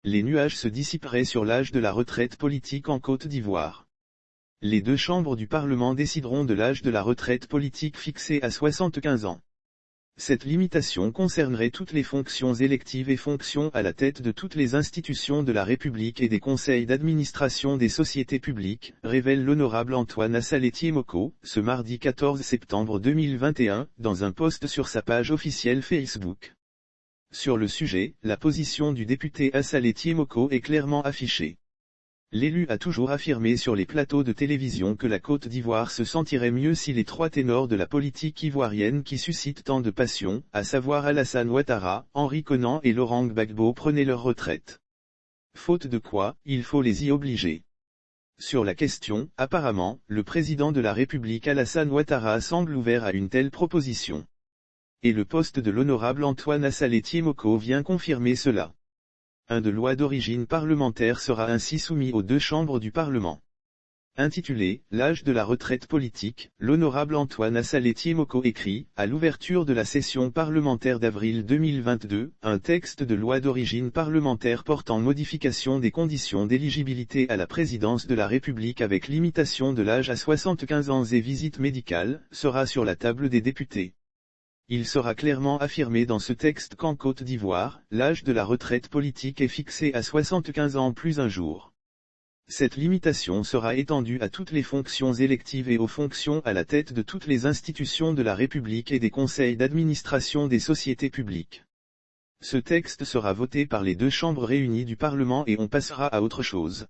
Les nuages se dissiperaient sur l'âge de la retraite politique en Côte d'Ivoire. Les deux chambres du Parlement décideront de l'âge de la retraite politique fixé à 75 ans. Cette limitation concernerait toutes les fonctions électives et fonctions à la tête de toutes les institutions de la République et des conseils d'administration des sociétés publiques, révèle l'honorable Antoine Assaletier-Moko, ce mardi 14 septembre 2021, dans un post sur sa page officielle Facebook. Sur le sujet, la position du député Assaletier-Moko est clairement affichée. L'élu a toujours affirmé sur les plateaux de télévision que la Côte d'Ivoire se sentirait mieux si les trois ténors de la politique ivoirienne qui suscitent tant de passion, à savoir Alassane Ouattara, Henri Konan et Laurent Gbagbo prenaient leur retraite. Faute de quoi, il faut les y obliger. Sur la question, apparemment, le président de la République Alassane Ouattara semble ouvert à une telle proposition. Et le poste de l'honorable Antoine Assaletier-Moko vient confirmer cela. Un de loi d'origine parlementaire sera ainsi soumis aux deux chambres du Parlement. Intitulé « L'âge de la retraite politique », l'honorable Antoine Assaletier-Moko écrit, à l'ouverture de la session parlementaire d'avril 2022, un texte de loi d'origine parlementaire portant modification des conditions d'éligibilité à la présidence de la République avec limitation de l'âge à 75 ans et visite médicale, sera sur la table des députés. Il sera clairement affirmé dans ce texte qu'en Côte d'Ivoire, l'âge de la retraite politique est fixé à 75 ans plus un jour. Cette limitation sera étendue à toutes les fonctions électives et aux fonctions à la tête de toutes les institutions de la République et des conseils d'administration des sociétés publiques. Ce texte sera voté par les deux chambres réunies du Parlement et on passera à autre chose.